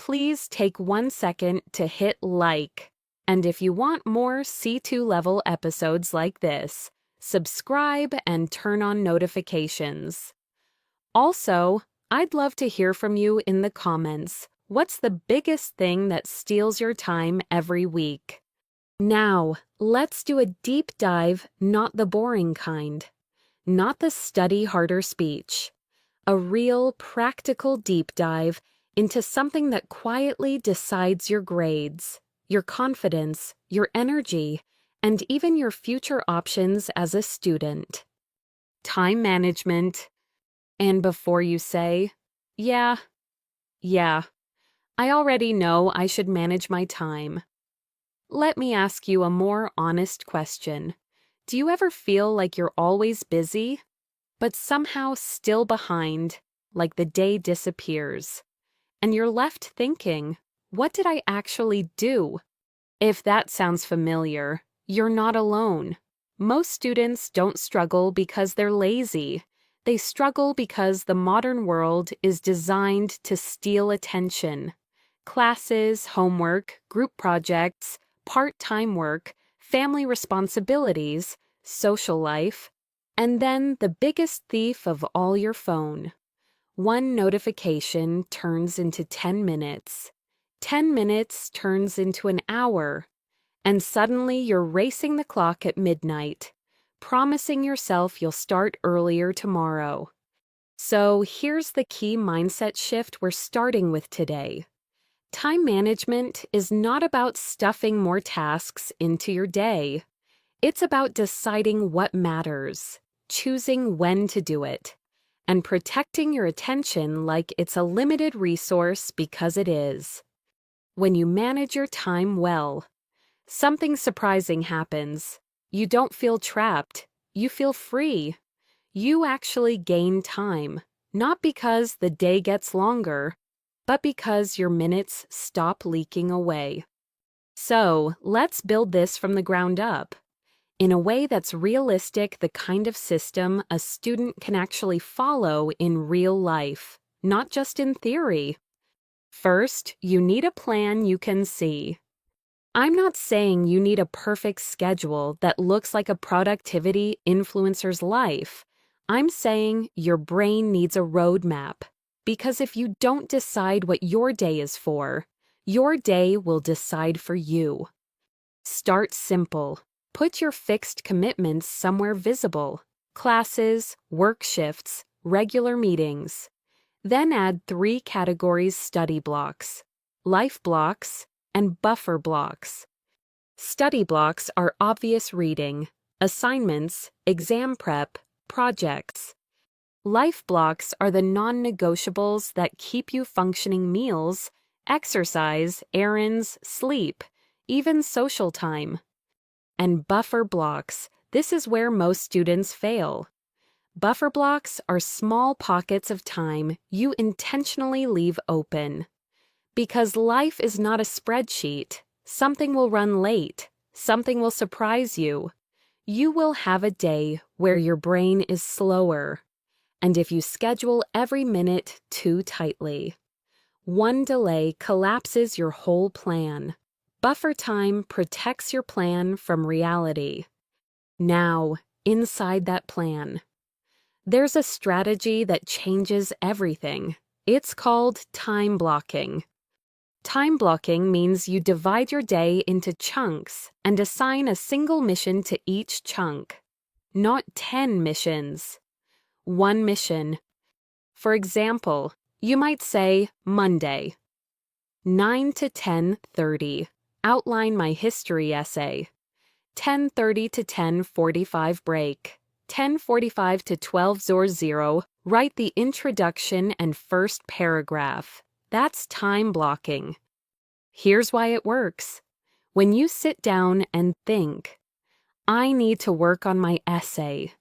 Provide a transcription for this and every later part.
please take 1 second to hit like. And if you want more C2 level episodes like this, subscribe and turn on notifications. Also, I'd love to hear from you in the comments. What's the biggest thing that steals your time every week? Now, let's do a deep dive, not the boring kind. Not the study harder speech. A real, practical deep dive into something that quietly decides your grades, your confidence, your energy, and even your future options as a student. Time management. And before you say, yeah, I already know I should manage my time. Let me ask you a more honest question. Do you ever feel like you're always busy, but somehow still behind, like the day disappears, and you're left thinking, what did I actually do? If that sounds familiar, you're not alone. Most students don't struggle because they're lazy. They struggle because the modern world is designed to steal attention. Classes, homework, group projects, part-time work, family responsibilities, social life, and then the biggest thief of all, your phone. One notification turns into 10 minutes. 10 minutes turns into an hour. And suddenly you're racing the clock at midnight, promising yourself you'll start earlier tomorrow. So here's the key mindset shift we're starting with today. Time management is not about stuffing more tasks into your day. It's about deciding what matters, choosing when to do it, and protecting your attention like it's a limited resource because it is. When you manage your time well, something surprising happens. You don't feel trapped. You feel free. You actually gain time, not because the day gets longer, but because your minutes stop leaking away. So, let's build this from the ground up, in a way that's realistic, the kind of system a student can actually follow in real life, not just in theory. First, you need a plan you can see. I'm not saying you need a perfect schedule that looks like a productivity influencer's life. I'm saying your brain needs a roadmap. Because if you don't decide what your day is for, your day will decide for you. Start simple. Put your fixed commitments somewhere visible. Classes, work shifts, regular meetings. Then add 3 categories: study blocks, life blocks, and buffer blocks. Study blocks are obvious reading, assignments, exam prep, projects. Life blocks are the non-negotiables that keep you functioning: meals, exercise, errands, sleep, even social time. And buffer blocks, this is where most students fail. Buffer blocks are small pockets of time you intentionally leave open. Because life is not a spreadsheet. Something will run late. Something will surprise you. You will have a day where your brain is slower. And if you schedule every minute too tightly, one delay collapses your whole plan. Buffer time protects your plan from reality. Now, inside that plan, there's a strategy that changes everything. It's called time blocking. Time blocking means you divide your day into chunks and assign a single mission to each chunk. Not 10 missions. 1 mission. For example, you might say Monday, 9 to 10:30, outline my history essay. 10:30 to 10:45 break. 10:45 to 12:00, write the introduction and first paragraph. That's time blocking. Here's why it works. When you sit down and think, I need to work on my essay,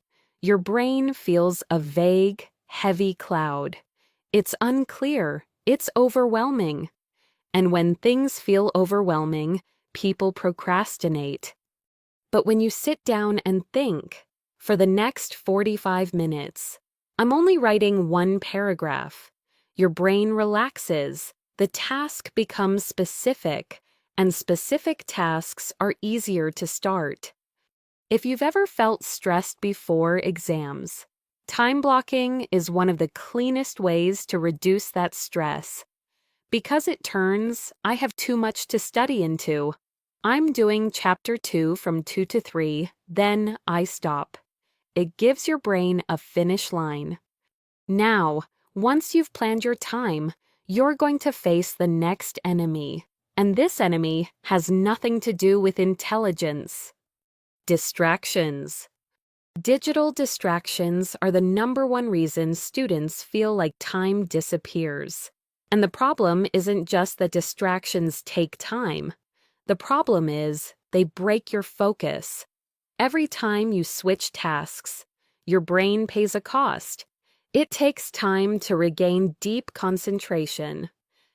your brain feels a vague, heavy cloud. It's unclear. It's overwhelming. And when things feel overwhelming, people procrastinate. But when you sit down and think, for the next 45 minutes, I'm only writing 1 paragraph. Your brain relaxes. the task becomes specific, and specific tasks are easier to start. If you've ever felt stressed before exams, time blocking is one of the cleanest ways to reduce that stress. Because it turns, I have too much to study into. I'm doing chapter 2 from 2 to 3, then I stop. It gives your brain a finish line. Now, once you've planned your time, you're going to face the next enemy. And this enemy has nothing to do with intelligence. Distractions. Digital distractions are the #1 reason students feel like time disappears. And the problem isn't just that distractions take time. The problem is they break your focus. Every time you switch tasks, your brain pays a cost. It takes time to regain deep concentration.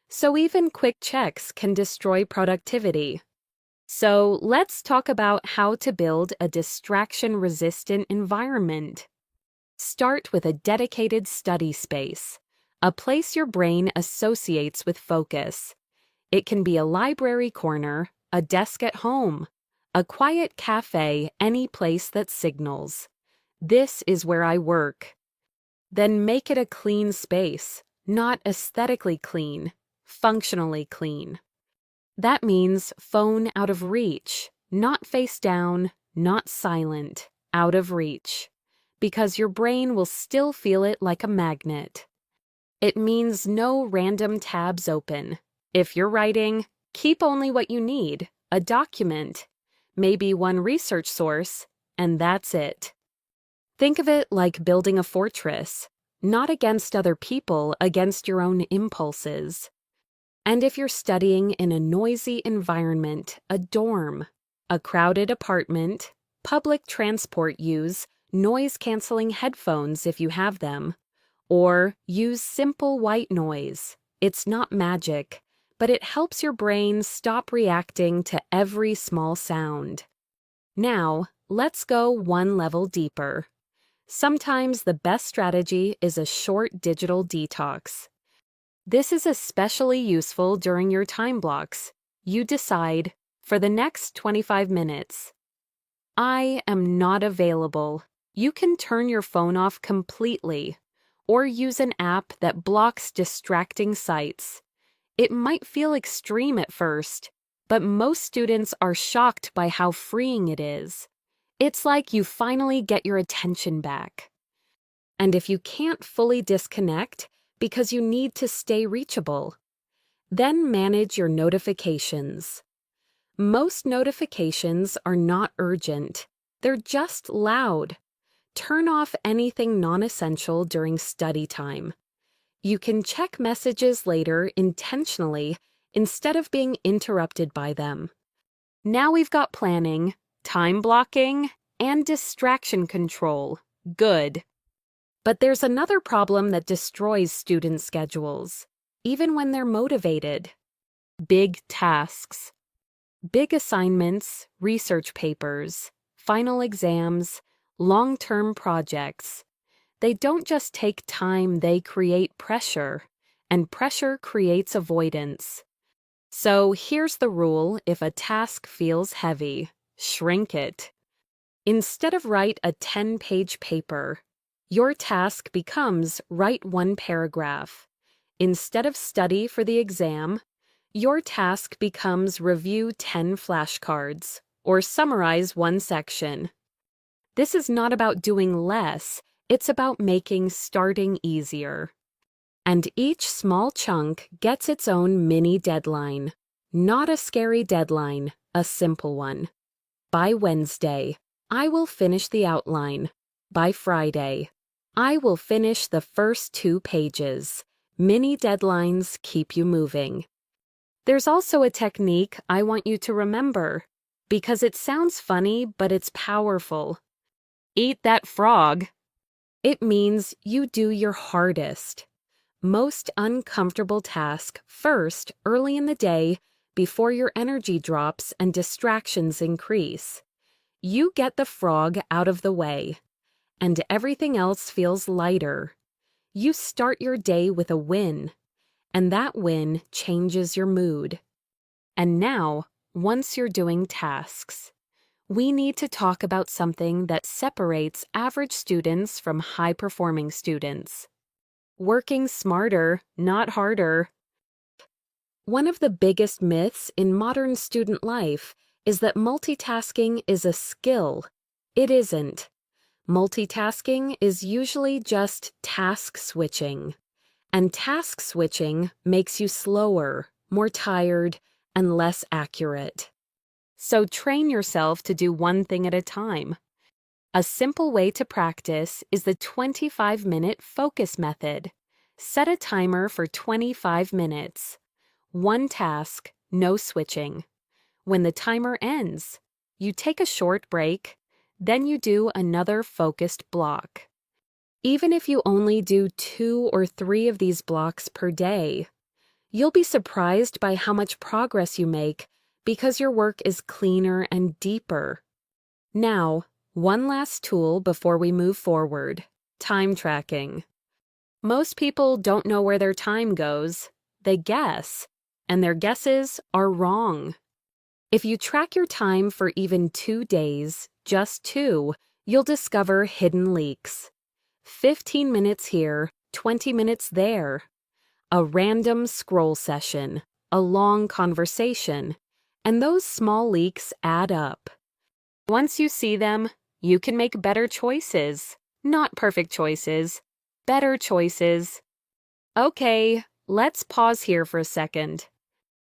So even quick checks can destroy productivity. So let's talk about how to build a distraction-resistant environment. Start with a dedicated study space, a place your brain associates with focus. It can be a library corner, a desk at home, a quiet cafe, any place that signals. This is where I work. Then make it a clean space, not aesthetically clean, functionally clean. That means phone out of reach, not face down, not silent, out of reach, because your brain will still feel it like a magnet. It means no random tabs open. If you're writing, keep only what you need, a document, maybe one research source, and that's it. Think of it like building a fortress, not against other people, against your own impulses. And if you're studying in a noisy environment, a dorm, a crowded apartment, public transport, use noise-canceling headphones if you have them, or use simple white noise. It's not magic, but it helps your brain stop reacting to every small sound. Now, let's go one level deeper. Sometimes the best strategy is a short digital detox. This is especially useful during your time blocks. You decide, for the next 25 minutes, I am not available. You can turn your phone off completely, or use an app that blocks distracting sites. It might feel extreme at first, but most students are shocked by how freeing it is. It's like you finally get your attention back. And if you can't fully disconnect, because you need to stay reachable, then manage your notifications. Most notifications are not urgent. They're just loud. Turn off anything non-essential during study time. You can check messages later intentionally instead of being interrupted by them. Now we've got planning, time blocking, and distraction control. Good. But there's another problem that destroys student schedules, even when they're motivated. Big tasks. Big assignments, research papers, final exams, long-term projects. They don't just take time, they create pressure, and pressure creates avoidance. So here's the rule: if a task feels heavy, shrink it. Instead of write a 10-page paper, your task becomes write 1 paragraph. Instead of study for the exam, your task becomes review 10 flashcards or summarize 1 section. This is not about doing less, it's about making starting easier. And each small chunk gets its own mini deadline. Not a scary deadline, a simple one. By Wednesday, I will finish the outline. By Friday, I will finish the first 2 pages. Mini deadlines keep you moving. There's also a technique I want you to remember, because it sounds funny, but it's powerful. Eat that frog. It means you do your hardest, most uncomfortable task first early in the day before your energy drops and distractions increase. You get the frog out of the way, and everything else feels lighter. You start your day with a win, and that win changes your mood. And now, once you're doing tasks, we need to talk about something that separates average students from high-performing students. Working smarter, not harder. One of the biggest myths in modern student life is that multitasking is a skill. It isn't. Multitasking is usually just task switching. And task switching makes you slower, more tired, and less accurate. So train yourself to do one thing at a time. A simple way to practice is the 25-minute focus method. Set a timer for 25 minutes. One task, no switching. When the timer ends, you take a short break, then you do another focused block. Even if you only do 2 or 3 of these blocks per day, you'll be surprised by how much progress you make because your work is cleaner and deeper. Now, one last tool before we move forward: time tracking. Most people don't know where their time goes. They guess, and their guesses are wrong. If you track your time for even 2 days, just 2, you'll discover hidden leaks. 15 minutes here, 20 minutes there. A random scroll session, a long conversation, and those small leaks add up. Once you see them, you can make better choices. Not perfect choices, better choices. Okay, let's pause here for a second.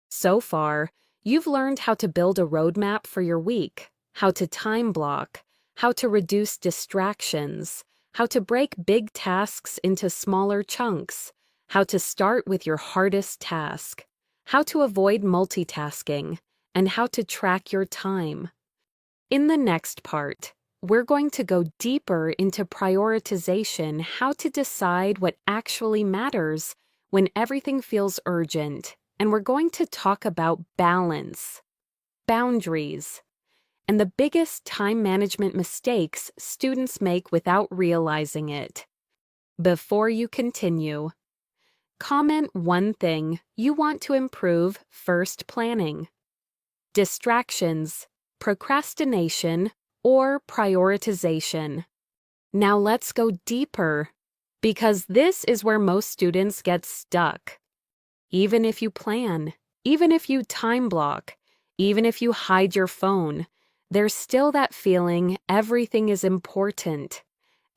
So far, you've learned how to build a roadmap for your week, how to time block, how to reduce distractions, how to break big tasks into smaller chunks, how to start with your hardest task, how to avoid multitasking, and how to track your time. In the next part, we're going to go deeper into prioritization, how to decide what actually matters when everything feels urgent, and we're going to talk about balance, boundaries, and the biggest time management mistakes students make without realizing it. Before you continue, comment one thing you want to improve first planning. Distractions, procrastination, or prioritization. Now let's go deeper, because this is where most students get stuck. Even if you plan, even if you time block, even if you hide your phone, there's still that feeling everything is important.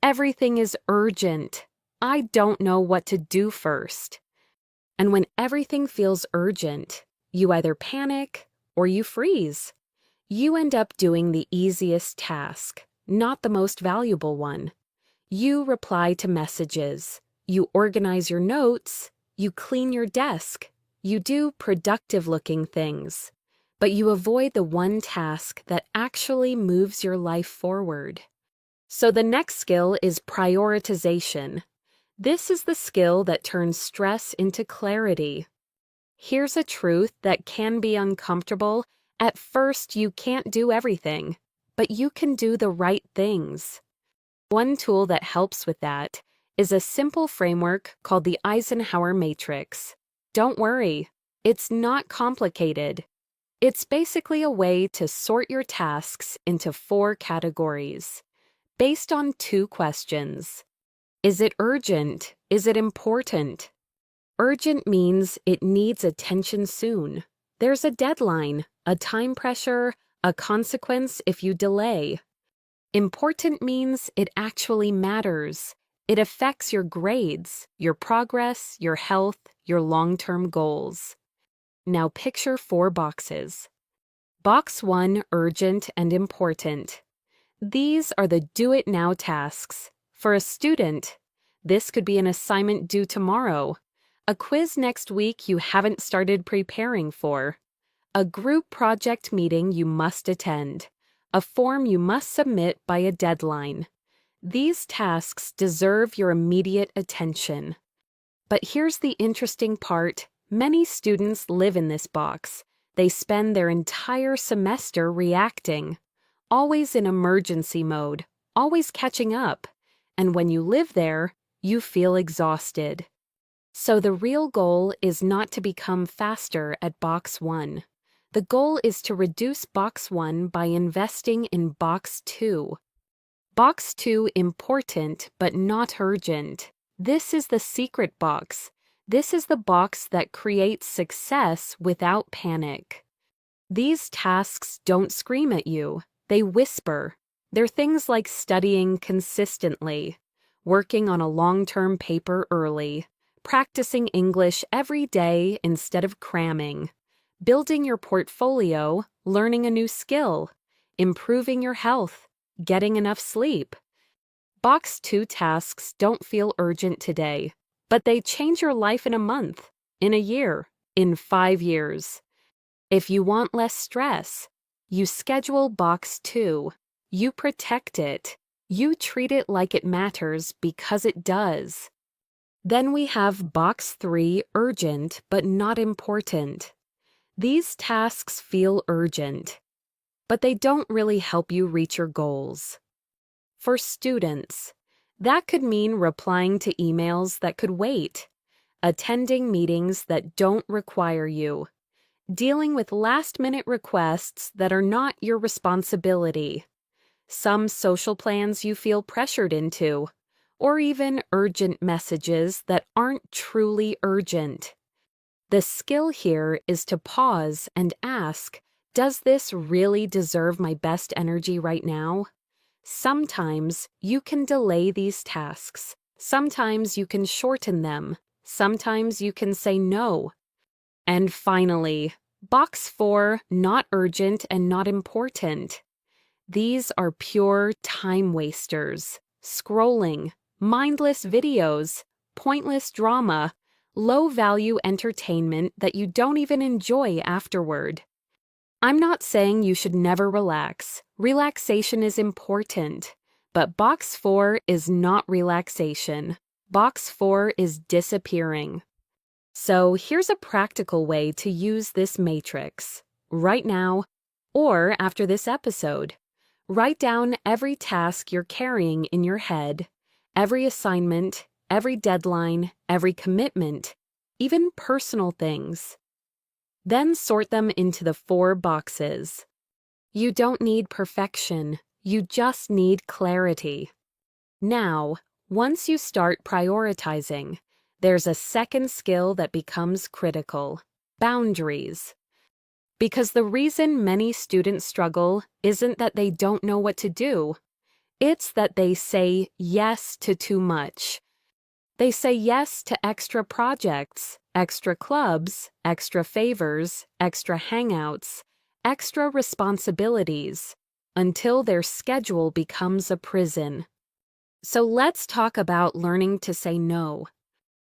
Everything is urgent. I don't know what to do first. And when everything feels urgent, you either panic or you freeze. You end up doing the easiest task, not the most valuable one. You reply to messages. You organize your notes. You clean your desk. You do productive-looking things. But you avoid the one task that actually moves your life forward. So the next skill is prioritization. This is the skill that turns stress into clarity. Here's a truth that can be uncomfortable. At first, you can't do everything, but you can do the right things. One tool that helps with that is a simple framework called the Eisenhower Matrix. Don't worry, it's not complicated. It's basically a way to sort your tasks into 4 categories, based on 2 questions. Is it urgent? Is it important? Urgent means it needs attention soon. There's a deadline, a time pressure, a consequence if you delay. Important means it actually matters. It affects your grades, your progress, your health, your long-term goals. Now picture 4 boxes. Box 1, urgent and important. These are the do-it-now tasks. For a student, this could be an assignment due tomorrow, a quiz next week you haven't started preparing for, a group project meeting you must attend, a form you must submit by a deadline. These tasks deserve your immediate attention. But here's the interesting part. Many students live in this box. They spend their entire semester reacting, always in emergency mode, always catching up. And when you live there, you feel exhausted. So the real goal is not to become faster at box 1. The goal is to reduce box 1 by investing in box 2. Box 2 important but not urgent. This is the secret box. This is the box that creates success without panic. These tasks don't scream at you. They whisper. They're things like studying consistently, working on a long-term paper early, practicing English every day instead of cramming, building your portfolio, learning a new skill, improving your health, getting enough sleep. Box 2 tasks don't feel urgent today, but they change your life in a month, in a year, in 5 years. If you want less stress, you schedule box 2. You protect it. You treat it like it matters because it does. Then we have box 3, urgent but not important. These tasks feel urgent, but they don't really help you reach your goals. For students, that could mean replying to emails that could wait, attending meetings that don't require you, dealing with last-minute requests that are not your responsibility, some social plans you feel pressured into, or even urgent messages that aren't truly urgent. The skill here is to pause and ask, does this really deserve my best energy right now? Sometimes you can delay these tasks. Sometimes you can shorten them. Sometimes you can say no. And finally, box 4, not urgent and not important. These are pure time wasters. Scrolling, mindless videos, pointless drama, low-value entertainment that you don't even enjoy afterward. I'm not saying you should never relax. Relaxation is important. But box 4 is not relaxation. Box 4 is disappearing. So here's a practical way to use this matrix. Right now, or after this episode, write down every task you're carrying in your head, every assignment, every deadline, every commitment, even personal things. Then sort them into the 4 boxes. You don't need perfection, you just need clarity. Now, once you start prioritizing, there's a second skill that becomes critical: boundaries. Because the reason many students struggle isn't that they don't know what to do, it's that they say yes to too much. They say yes to extra projects, extra clubs, extra favors, extra hangouts, extra responsibilities, until their schedule becomes a prison. So let's talk about learning to say no.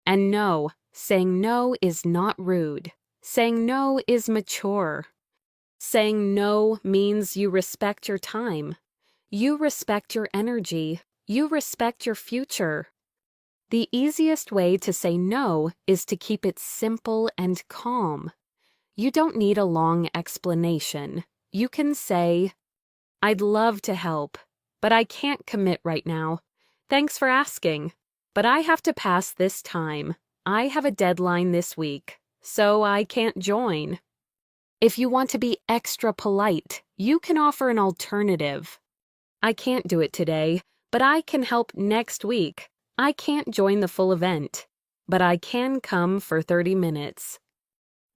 And no, saying no is not rude. Saying no is mature. Saying no means you respect your time. You respect your energy. You respect your future. The easiest way to say no is to keep it simple and calm. You don't need a long explanation. You can say, I'd love to help, but I can't commit right now. Thanks for asking, but I have to pass this time. I have a deadline this week, so I can't join. If you want to be extra polite, you can offer an alternative. I can't do it today, but I can help next week. I can't join the full event, but I can come for 30 minutes.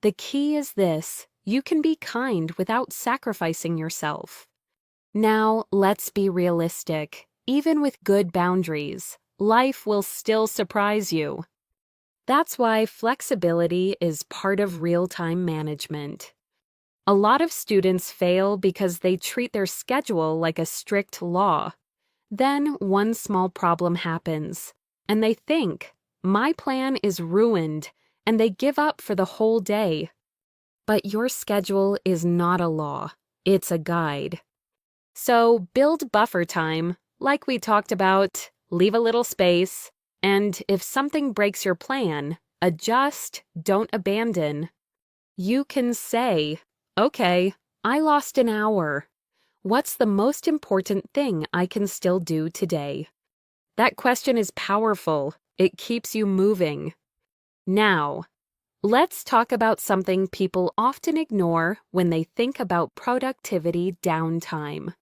The key is this: you can be kind without sacrificing yourself. Now, let's be realistic. Even with good boundaries, life will still surprise you. That's why flexibility is part of real-time management. A lot of students fail because they treat their schedule like a strict law. Then one small problem happens, and they think, my plan is ruined, and they give up for the whole day. But your schedule is not a law, it's a guide. So build buffer time, like we talked about, leave a little space, and if something breaks your plan, adjust, don't abandon. You can say, okay, I lost an hour. What's the most important thing I can still do today? That question is powerful. It keeps you moving. Now, let's talk about something people often ignore when they think about productivity downtime.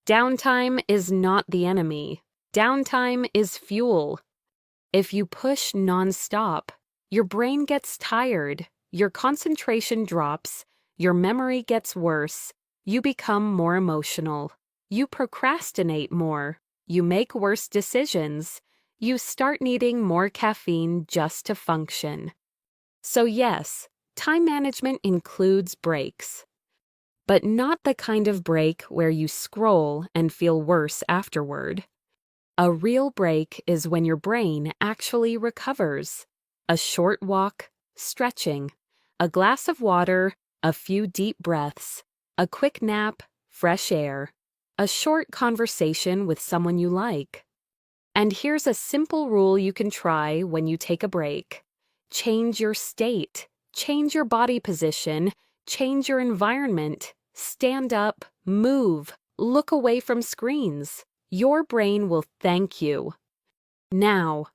Downtime is not the enemy. Downtime is fuel. If you push nonstop, your brain gets tired, your concentration drops, your memory gets worse, you become more emotional, you procrastinate more, you make worse decisions, you start needing more caffeine just to function. So yes, time management includes breaks. But not the kind of break where you scroll and feel worse afterward. A real break is when your brain actually recovers. A short walk, stretching, a glass of water, a few deep breaths, a quick nap, fresh air, a short conversation with someone you like. And here's a simple rule you can try when you take a break. Change your state, change your body position, change your environment, stand up, move, look away from screens. Your brain will thank you. Now,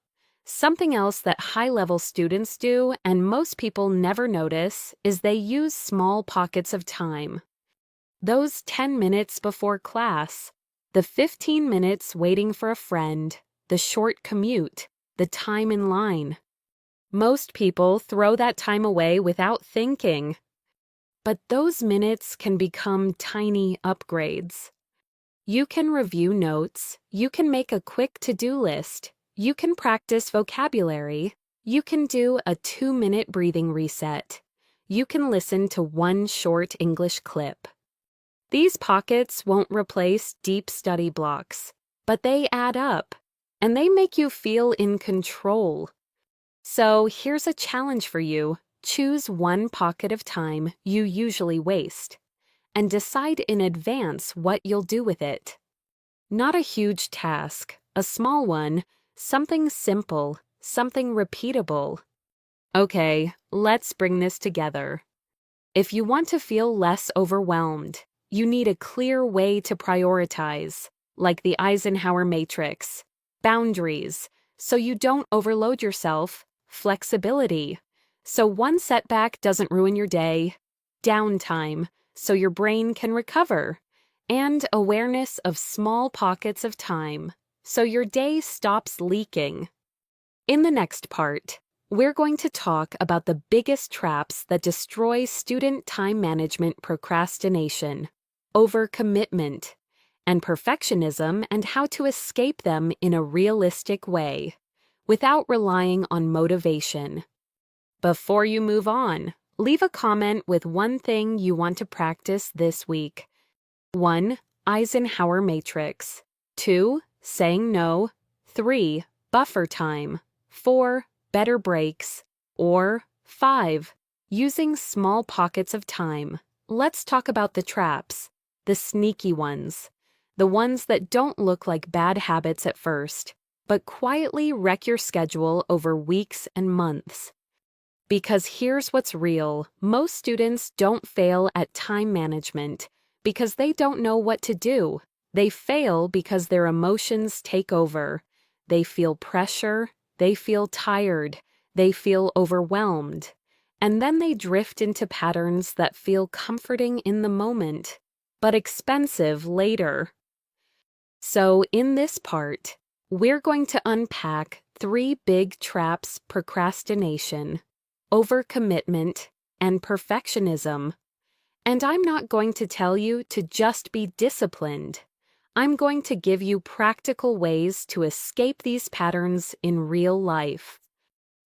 something else that high-level students do and most people never notice is they use small pockets of time. Those 10 minutes before class, the 15 minutes waiting for a friend, the short commute, the time in line. Most people throw that time away without thinking. But those minutes can become tiny upgrades. You can review notes, you can make a quick to-do list, you can practice vocabulary, you can do a 2-minute breathing reset, you can listen to one short English clip. These pockets won't replace deep study blocks, but they add up, and they make you feel in control. So here's a challenge for you. Choose one pocket of time you usually waste, and decide in advance what you'll do with it. Not a huge task, a small one, something simple, something repeatable. Okay, let's bring this together. If you want to feel less overwhelmed, you need a clear way to prioritize, like the Eisenhower matrix, boundaries, so you don't overload yourself, flexibility, so one setback doesn't ruin your day, downtime, so your brain can recover, and awareness of small pockets of time, so your day stops leaking. In the next part, we're going to talk about the biggest traps that destroy student time management procrastination, overcommitment, and perfectionism, and how to escape them in a realistic way, without relying on motivation. Before you move on, leave a comment with one thing you want to practice this week. 1. Eisenhower matrix. 2. Saying no. 3. Buffer time. 4. Better breaks. Or 5. Using small pockets of time. Let's talk about the traps, the sneaky ones, the ones that don't look like bad habits at first, but quietly wreck your schedule over weeks and months. Because here's what's real, most students don't fail at time management because they don't know what to do. They fail because their emotions take over. They feel pressure, they feel tired, they feel overwhelmed, and then they drift into patterns that feel comforting in the moment, but expensive later. So in this part, we're going to unpack 3 big traps: procrastination, overcommitment, and perfectionism. And I'm not going to tell you to just be disciplined. I'm going to give you practical ways to escape these patterns in real life.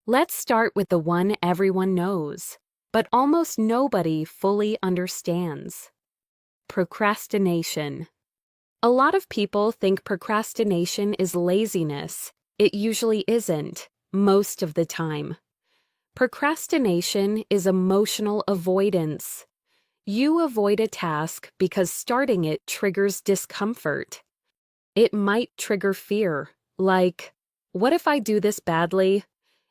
Let's start with the one everyone knows, but almost nobody fully understands: procrastination. A lot of people think procrastination is laziness. It usually isn't, most of the time. Procrastination is emotional avoidance. You avoid a task because starting it triggers discomfort. It might trigger fear, like, what if I do this badly?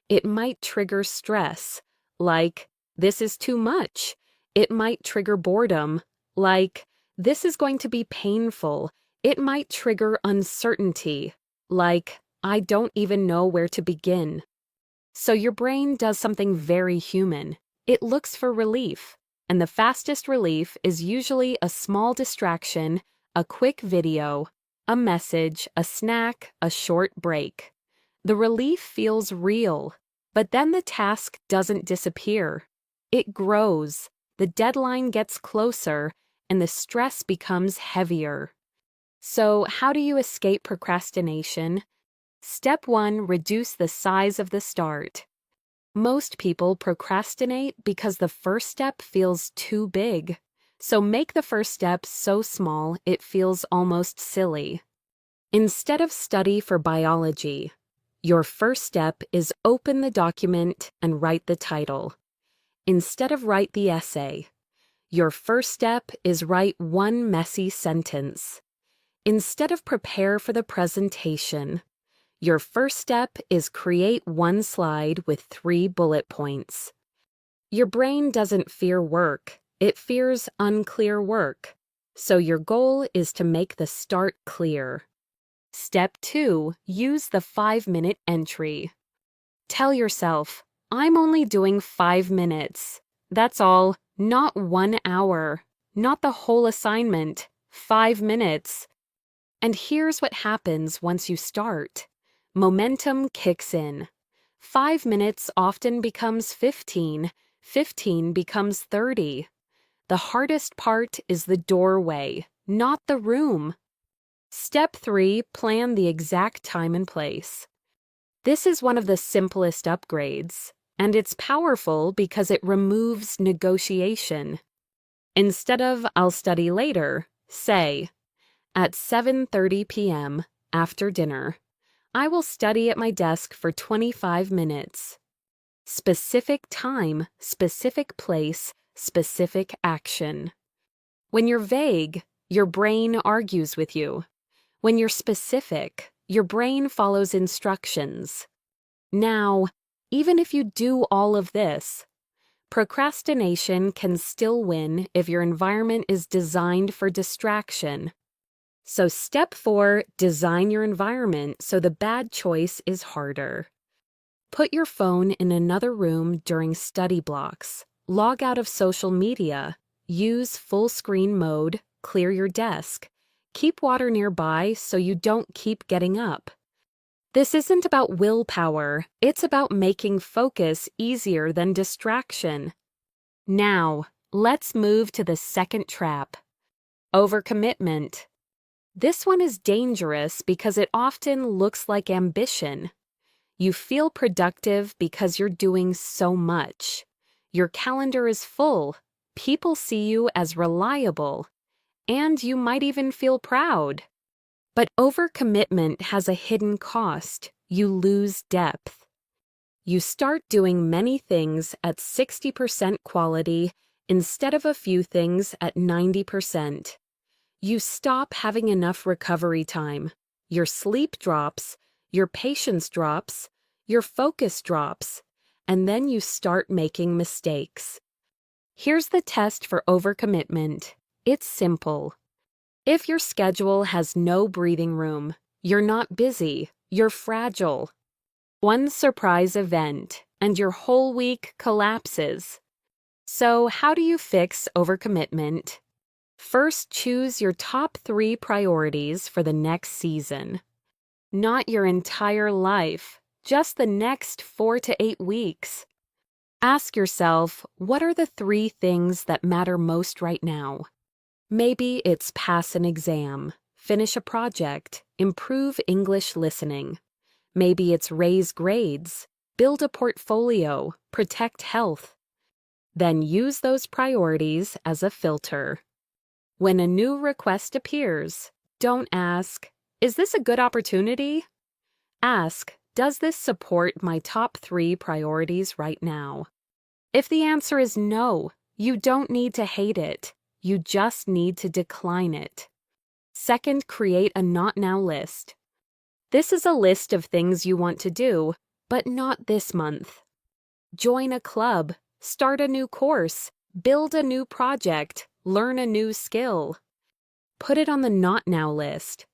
It might trigger stress, like, this is too much. It might trigger boredom, like, this is going to be painful. It might trigger uncertainty, like, I don't even know where to begin. So your brain does something very human. It looks for relief. And the fastest relief is usually a small distraction, a quick video, a message, a snack, a short break. The relief feels real, but then the task doesn't disappear. It grows, the deadline gets closer, and the stress becomes heavier. So, how do you escape procrastination? Step 1, reduce the size of the start. Most people procrastinate because the first step feels too big. So make the first step so small it feels almost silly. Instead of study for biology, your first step is open the document and write the title. Instead of write the essay, your first step is write one messy sentence. Instead of prepare for the presentation, your first step is create one slide with 3 bullet points. Your brain doesn't fear work, it fears unclear work. So your goal is to make the start clear. Step 2, use the 5-minute entry. Tell yourself, I'm only doing 5 minutes. That's all, not 1 hour, not the whole assignment, 5 minutes. And here's what happens once you start. Momentum kicks in. 5 minutes often becomes 15, 15 becomes 30. The hardest part is the doorway, not the room. Step 3, plan the exact time and place. This is one of the simplest upgrades, and it's powerful because it removes negotiation. Instead of I'll study later, say, at 7:30 p.m. after dinner, I will study at my desk for 25 minutes. Specific time, specific place, specific action. When you're vague, your brain argues with you. When you're specific, your brain follows instructions. Now, even if you do all of this, procrastination can still win if your environment is designed for distraction. So step 4, design your environment so the bad choice is harder. Put your phone in another room during study blocks. Log out of social media. Use full screen mode. Clear your desk. Keep water nearby so you don't keep getting up. This isn't about willpower. It's about making focus easier than distraction. Now, let's move to the second trap. Overcommitment. This one is dangerous because it often looks like ambition. You feel productive because you're doing so much. Your calendar is full. People see you as reliable. And you might even feel proud. But overcommitment has a hidden cost. You lose depth. You start doing many things at 60% quality instead of a few things at 90%. You stop having enough recovery time. Your sleep drops, your patience drops, your focus drops, and then you start making mistakes. Here's the test for overcommitment. It's simple. If your schedule has no breathing room, you're not busy, you're fragile. One surprise event, and your whole week collapses. So, how do you fix overcommitment? First, choose your top 3 priorities for the next season. Not your entire life, just the next 4 to 8 weeks. Ask yourself, what are the 3 things that matter most right now? Maybe it's pass an exam, finish a project, improve English listening. Maybe it's raise grades, build a portfolio, protect health. Then use those priorities as a filter. When a new request appears, don't ask, is this a good opportunity? Ask, does this support my top 3 priorities right now? If the answer is no, you don't need to hate it. You just need to decline it. Second, create a not now list. This is a list of things you want to do, but not this month. Join a club, start a new course, build a new project, learn a new skill. Put it on the not now list.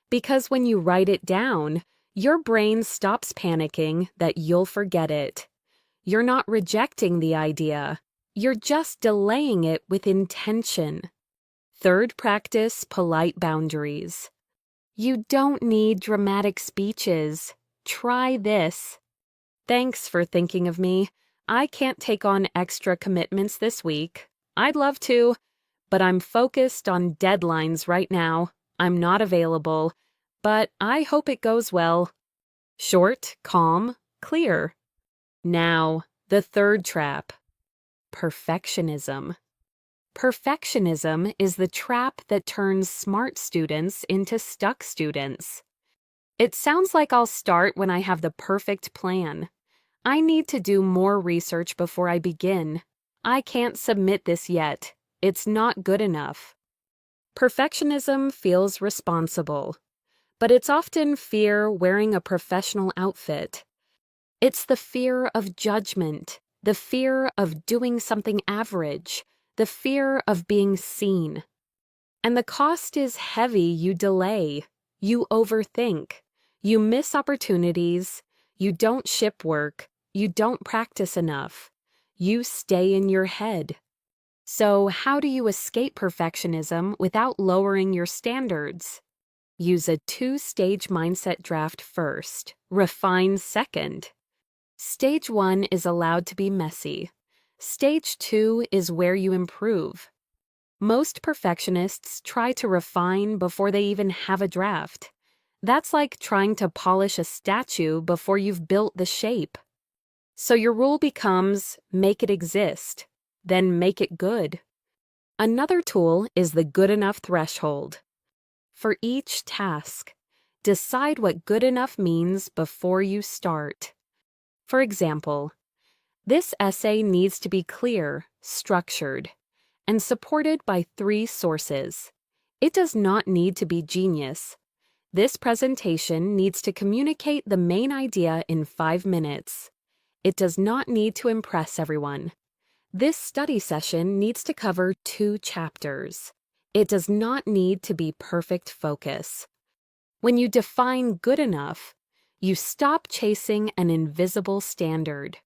Because when you write it down, Your brain stops panicking that you'll forget it. You're not rejecting the idea. You're just delaying it with intention. Third, practice polite boundaries. You don't need dramatic speeches. Try this. Thanks for thinking of me. I can't take on extra commitments this week. I'd love to, but I'm focused on deadlines right now. I'm not available, but I hope it goes well. Short, calm, clear. Now, the third trap. Perfectionism. Perfectionism is the trap that turns smart students into stuck students. It sounds like I'll start when I have the perfect plan. I need to do more research before I begin. I can't submit this yet. It's not good enough. Perfectionism feels responsible, but it's often fear wearing a professional outfit. It's the fear of judgment, the fear of doing something average, the fear of being seen. And the cost is heavy. You delay, you overthink, you miss opportunities, you don't ship work, you don't practice enough, you stay in your head. So how do you escape perfectionism without lowering your standards? Use a 2-stage mindset draft first, refine second. Stage 1 is allowed to be messy. Stage 2 is where you improve. Most perfectionists try to refine before they even have a draft. That's like trying to polish a statue before you've built the shape. So your rule becomes make it exist, then make it good. Another tool is the good enough threshold. For each task, decide what good enough means before you start. For example, this essay needs to be clear, structured, and supported by 3 sources. It does not need to be genius. This presentation needs to communicate the main idea in 5 minutes. It does not need to impress everyone. This study session needs to cover 2 chapters. It does not need to be perfect focus. When you define good enough, you stop chasing an invisible standard.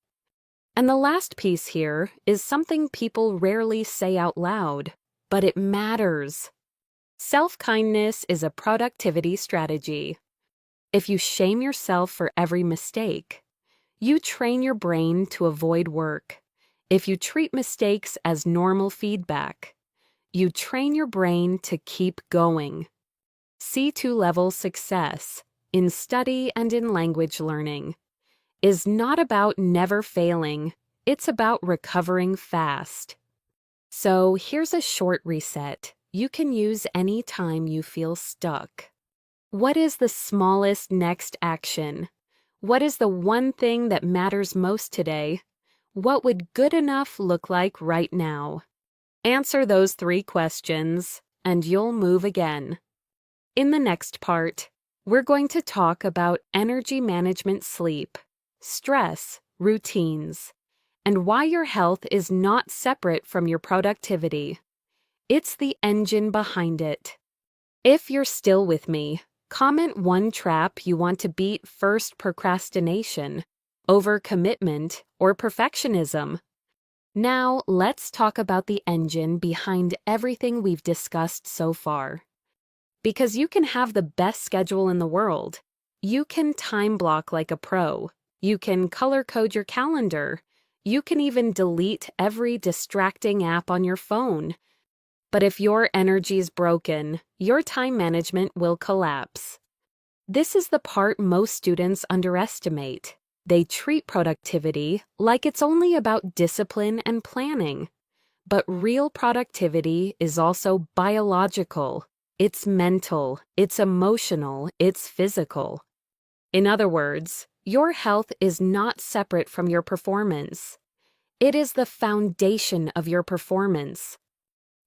And the last piece here is something people rarely say out loud, but it matters. Self-kindness is a productivity strategy. If you shame yourself for every mistake, you train your brain to avoid work. If you treat mistakes as normal feedback, you train your brain to keep going. C2 level success in study and in language learning is not about never failing, it's about recovering fast. So here's a short reset you can use any time you feel stuck. What is the smallest next action? What is the one thing that matters most today? What would good enough look like right now? Answer those 3 questions, and you'll move again. In the next part, we're going to talk about energy management, sleep, stress, routines, and why your health is not separate from your productivity. It's the engine behind it. If you're still with me, comment 1 trap you want to beat first: procrastination, overcommitment, or perfectionism. Now, let's talk about the engine behind everything we've discussed so far. Because you can have the best schedule in the world. You can time block like a pro. You can color code your calendar. You can even delete every distracting app on your phone. But if your energy's broken, your time management will collapse. This is the part most students underestimate. They treat productivity like it's only about discipline and planning. But real productivity is also biological. It's mental, it's emotional, it's physical. In other words, your health is not separate from your performance. It is the foundation of your performance.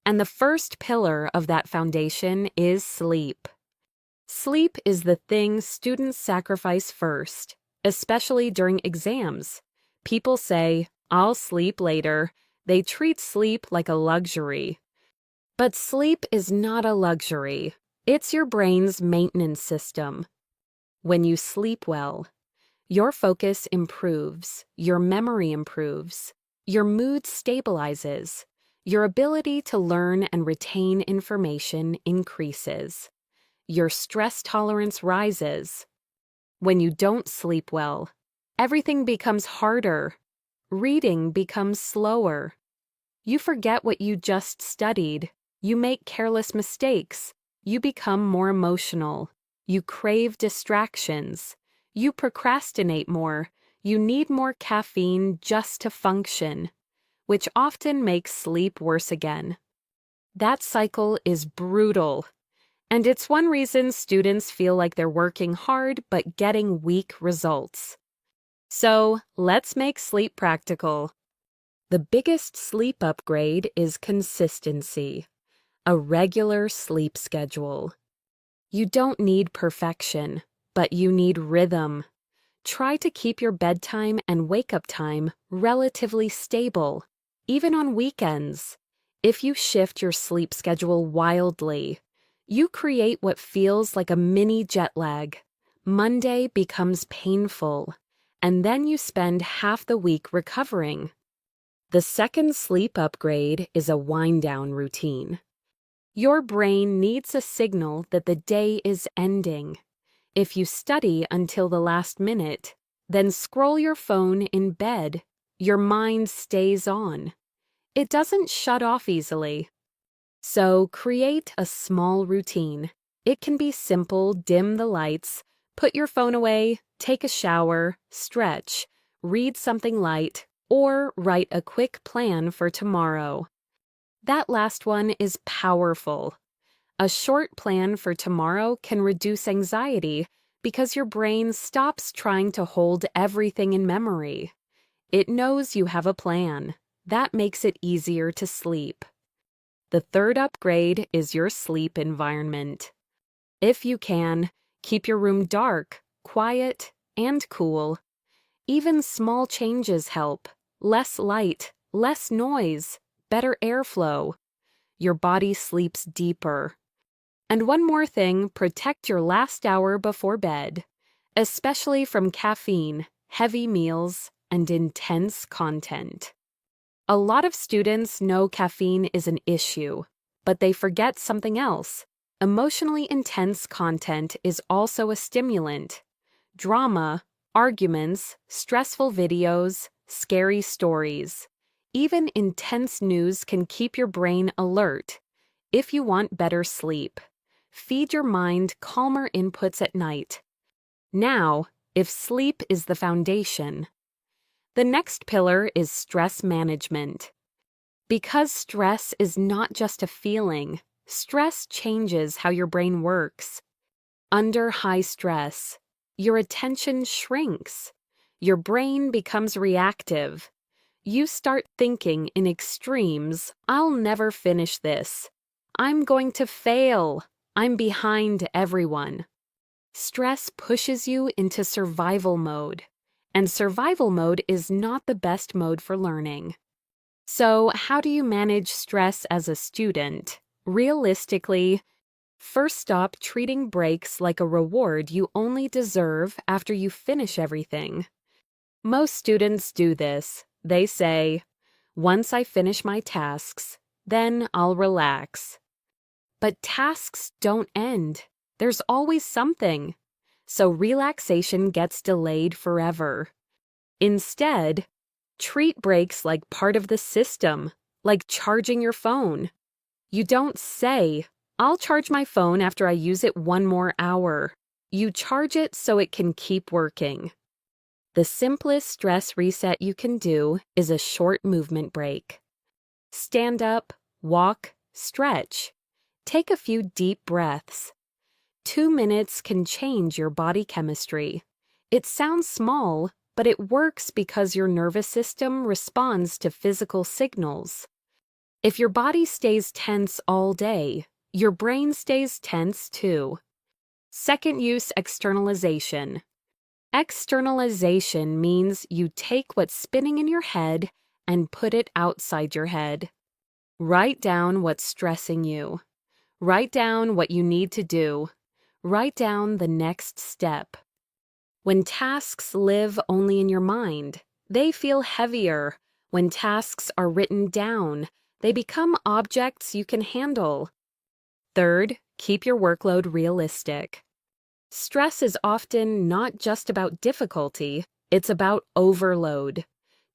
And the first pillar of that foundation is sleep. Sleep is the thing students sacrifice first, especially during exams. People say, "I'll sleep later." They treat sleep like a luxury. But sleep is not a luxury. It's your brain's maintenance system. When you sleep well, your focus improves, your memory improves, your mood stabilizes, your ability to learn and retain information increases, your stress tolerance rises. When you don't sleep well, everything becomes harder. Reading becomes slower. You forget what you just studied. You make careless mistakes. You become more emotional. You crave distractions. You procrastinate more. You need more caffeine just to function, which often makes sleep worse again. That cycle is brutal. And it's one reason students feel like they're working hard but getting weak results. So, let's make sleep practical. The biggest sleep upgrade is consistency, a regular sleep schedule. You don't need perfection, but you need rhythm. Try to keep your bedtime and wake-up time relatively stable, even on weekends. If you shift your sleep schedule wildly, you create what feels like a mini jet lag. Monday becomes painful, and then you spend half the week recovering. The second sleep upgrade is a wind-down routine. Your brain needs a signal that the day is ending. If you study until the last minute, then scroll your phone in bed, your mind stays on. It doesn't shut off easily. So create a small routine. It can be simple: dim the lights, put your phone away, take a shower, stretch, read something light, or write a quick plan for tomorrow. That last one is powerful. A short plan for tomorrow can reduce anxiety because your brain stops trying to hold everything in memory. It knows you have a plan. That makes it easier to sleep. The third upgrade is your sleep environment. If you can, keep your room dark, quiet, and cool. Even small changes help. Less light, less noise, better airflow. Your body sleeps deeper. And one more thing, protect your last hour before bed, especially from caffeine, heavy meals, and intense content. A lot of students know caffeine is an issue, but they forget something else. Emotionally intense content is also a stimulant. Drama, arguments, stressful videos, scary stories. Even intense news can keep your brain alert. If you want better sleep, feed your mind calmer inputs at night. Now, if sleep is the foundation, the next pillar is stress management. Because stress is not just a feeling, stress changes how your brain works. Under high stress, your attention shrinks. Your brain becomes reactive. You start thinking in extremes: I'll never finish this. I'm going to fail. I'm behind everyone. Stress pushes you into survival mode, and survival mode is not the best mode for learning. So, how do you manage stress as a student? Realistically, first stop treating breaks like a reward you only deserve after you finish everything. Most students do this. They say, once I finish my tasks, then I'll relax. But tasks don't end. There's always something. So relaxation gets delayed forever. Instead, treat breaks like part of the system, like charging your phone. You don't say, I'll charge my phone after I use it 1 more hour. You charge it so it can keep working. The simplest stress reset you can do is a short movement break. Stand up, walk, stretch. Take a few deep breaths. 2 minutes can change your body chemistry. It sounds small, but it works because your nervous system responds to physical signals. If your body stays tense all day, your brain stays tense too. Second use externalization. Externalization means you take what's spinning in your head and put it outside your head. Write down what's stressing you. Write down what you need to do. Write down the next step. When tasks live only in your mind, they feel heavier. When tasks are written down, they become objects you can handle. Third, keep your workload realistic. Stress is often not just about difficulty, it's about overload.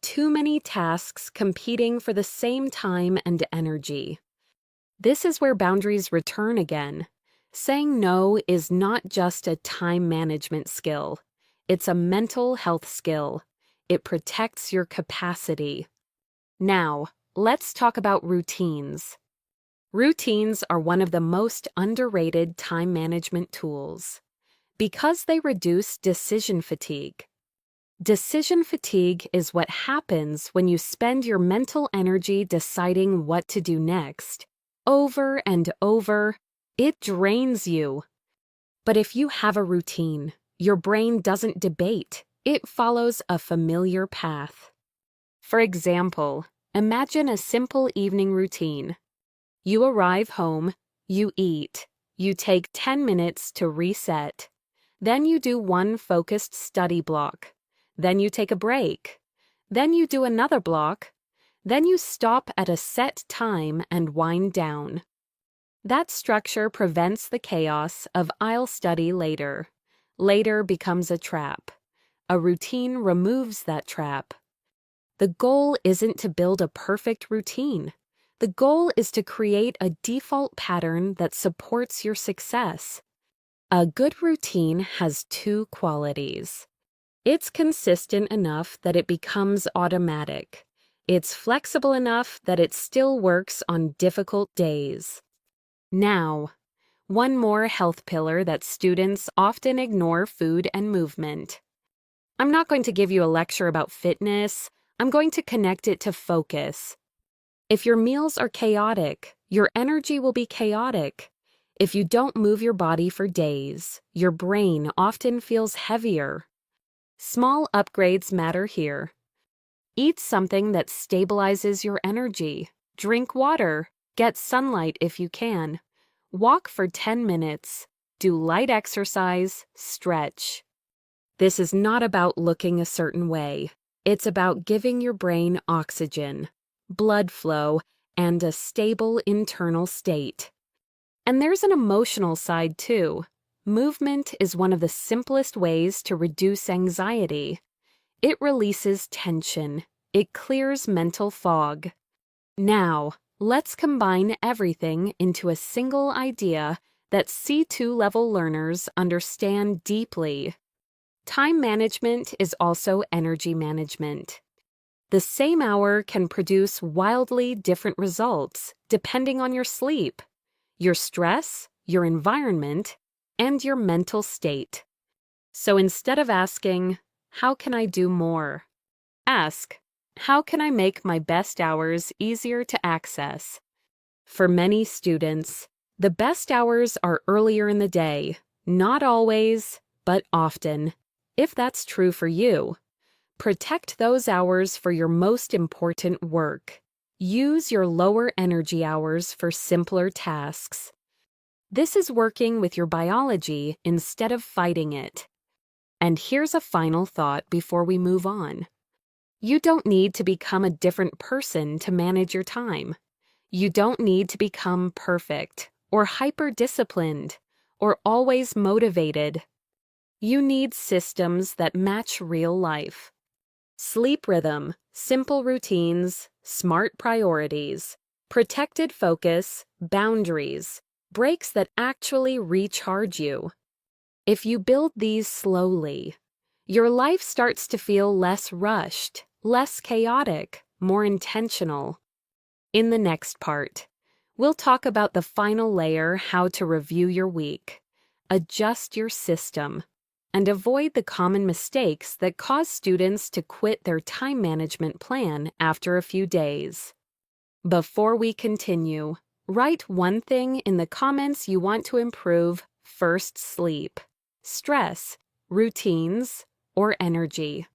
Too many tasks competing for the same time and energy. This is where boundaries return again. Saying no is not just a time management skill. It's a mental health skill. It protects your capacity. Now, let's talk about routines. Routines are one of the most underrated time management tools because they reduce decision fatigue. Decision fatigue is what happens when you spend your mental energy deciding what to do next. Over and over, it drains you. But if you have a routine, your brain doesn't debate. It follows a familiar path. For example, imagine a simple evening routine. You arrive home, you eat, you take 10 minutes to reset. Then you do one focused study block. Then you take a break. Then you do another block. Then you stop at a set time and wind down. That structure prevents the chaos of "I'll study later." Later becomes a trap. A routine removes that trap. The goal isn't to build a perfect routine. The goal is to create a default pattern that supports your success. A good routine has two qualities. It's consistent enough that it becomes automatic. It's flexible enough that it still works on difficult days. Now, one more health pillar that students often ignore: food and movement. I'm not going to give you a lecture about fitness. I'm going to connect it to focus. If your meals are chaotic, your energy will be chaotic. If you don't move your body for days, your brain often feels heavier. Small upgrades matter here. Eat something that stabilizes your energy. Drink water. Get sunlight if you can. Walk for 10 minutes. Do light exercise. Stretch. This is not about looking a certain way. It's about giving your brain oxygen, blood flow, and a stable internal state. And there's an emotional side too. Movement is one of the simplest ways to reduce anxiety. It releases tension. It clears mental fog. Now, let's combine everything into a single idea that C2 level learners understand deeply. Time management is also energy management. The same hour can produce wildly different results depending on your sleep, your stress, your environment, and your mental state. So instead of asking, "How can I do more?" ask, "How can I make my best hours easier to access?" For many students, the best hours are earlier in the day, not always, but often. If that's true for you, protect those hours for your most important work. Use your lower energy hours for simpler tasks. This is working with your biology instead of fighting it. And here's a final thought before we move on. You don't need to become a different person to manage your time. You don't need to become perfect or hyper-disciplined or always motivated. You need systems that match real life. Sleep rhythm, simple routines, smart priorities, protected focus, boundaries, breaks that actually recharge you. If you build these slowly, your life starts to feel less rushed, less chaotic, more intentional. In the next part, we'll talk about the final layer: how to review your week, adjust your system, and avoid the common mistakes that cause students to quit their time management plan after a few days. Before we continue, write one thing in the comments you want to improve: first, sleep, stress, routines, or energy.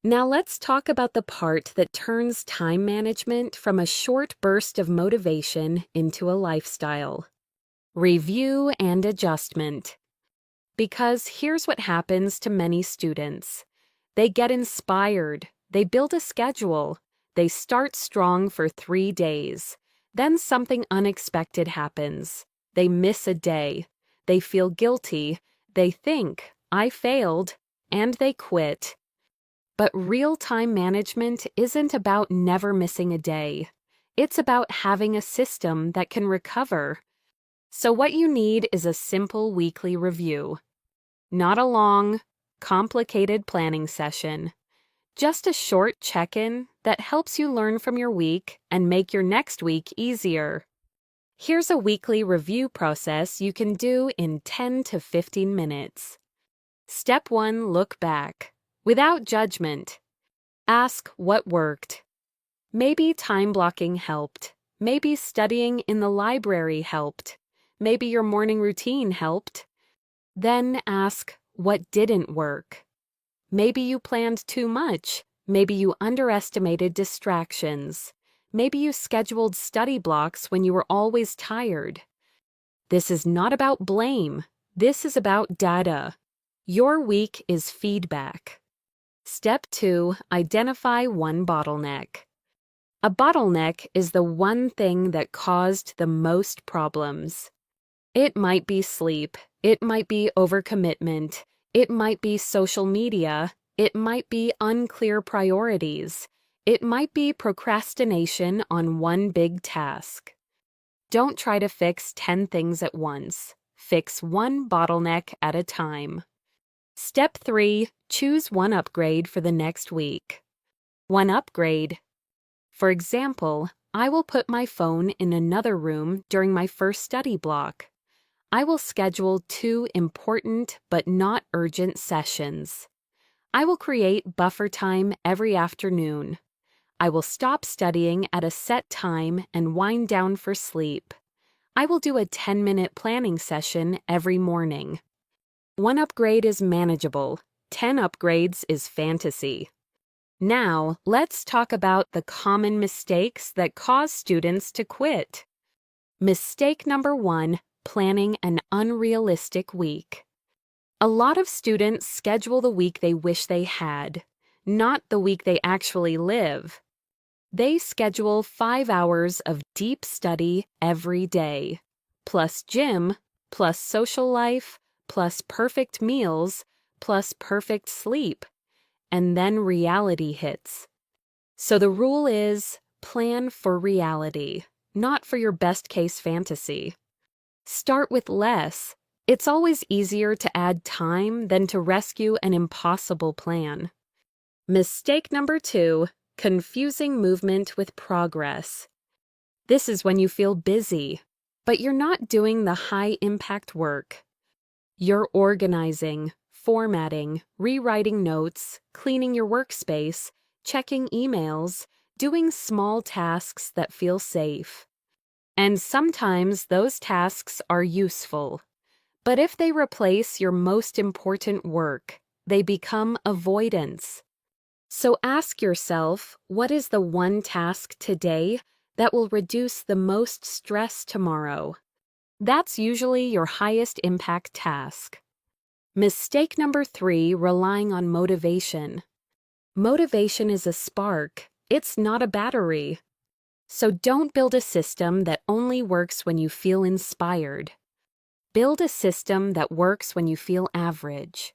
Now let's talk about the part that turns time management from a short burst of motivation into a lifestyle: review and adjustment. Because here's what happens to many students. They get inspired, they build a schedule, they start strong for 3 days. Then something unexpected happens. They miss a day. They feel guilty. They think, I failed, and they quit. But real-time management isn't about never missing a day. It's about having a system that can recover. So what you need is a simple weekly review. Not a long, complicated planning session. Just a short check-in that helps you learn from your week and make your next week easier. Here's a weekly review process you can do in 10 to 15 minutes. Step 1, look back. Without judgment. Ask what worked. Maybe time blocking helped. Maybe studying in the library helped. Maybe your morning routine helped. Then ask what didn't work. Maybe you planned too much. Maybe you underestimated distractions. Maybe you scheduled study blocks when you were always tired. This is not about blame. This is about data. Your week is feedback. Step 2, identify one bottleneck. A bottleneck is the one thing that caused the most problems. It might be sleep. It might be overcommitment. It might be social media. It might be unclear priorities. It might be procrastination on one big task. Don't try to fix 10 things at once. Fix one bottleneck at a time. Step 3, choose one upgrade for the next week. One upgrade. For example, I will put my phone in another room during my first study block. I will schedule 2 important but not urgent sessions. I will create buffer time every afternoon. I will stop studying at a set time and wind down for sleep. I will do a 10-minute planning session every morning. One upgrade is manageable. 10 upgrades is fantasy. Now, let's talk about the common mistakes that cause students to quit. Mistake number 1, planning an unrealistic week. A lot of students schedule the week they wish they had, not the week they actually live. They schedule 5 hours of deep study every day, plus gym, plus social life, plus perfect meals, plus perfect sleep, and then reality hits. So the rule is, plan for reality, not for your best-case fantasy. Start with less. It's always easier to add time than to rescue an impossible plan. Mistake number 2, confusing movement with progress. This is when you feel busy, but you're not doing the high-impact work. You're organizing, formatting, rewriting notes, cleaning your workspace, checking emails, doing small tasks that feel safe. And sometimes those tasks are useful. But if they replace your most important work, they become avoidance. So ask yourself, what is the one task today that will reduce the most stress tomorrow? That's usually your highest impact task. Mistake number 3, relying on motivation. Motivation is a spark. It's not a battery. So don't build a system that only works when you feel inspired. Build a system that works when you feel average.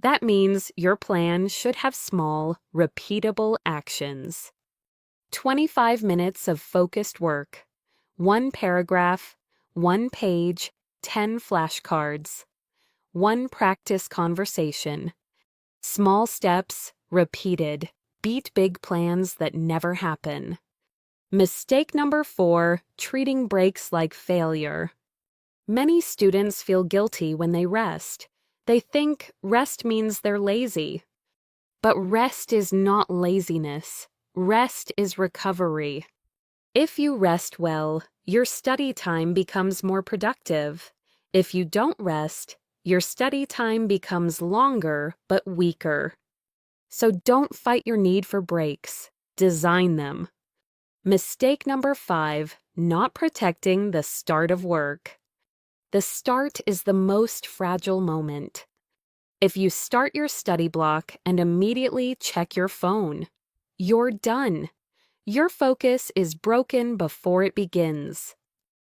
That means your plan should have small, repeatable actions. 25 minutes of focused work. 1 paragraph, 1 page, 10 flashcards. 1 practice conversation. Small steps, repeated. Beat big plans that never happen. Mistake number 4, treating breaks like failure. Many students feel guilty when they rest. They think rest means they're lazy. But rest is not laziness. Rest is recovery. If you rest well, your study time becomes more productive. If you don't rest, your study time becomes longer but weaker. So don't fight your need for breaks. Design them. Mistake number 5, not protecting the start of work. the start is the most fragile moment. If you start your study block and immediately check your phone, you're done. Your focus is broken before it begins.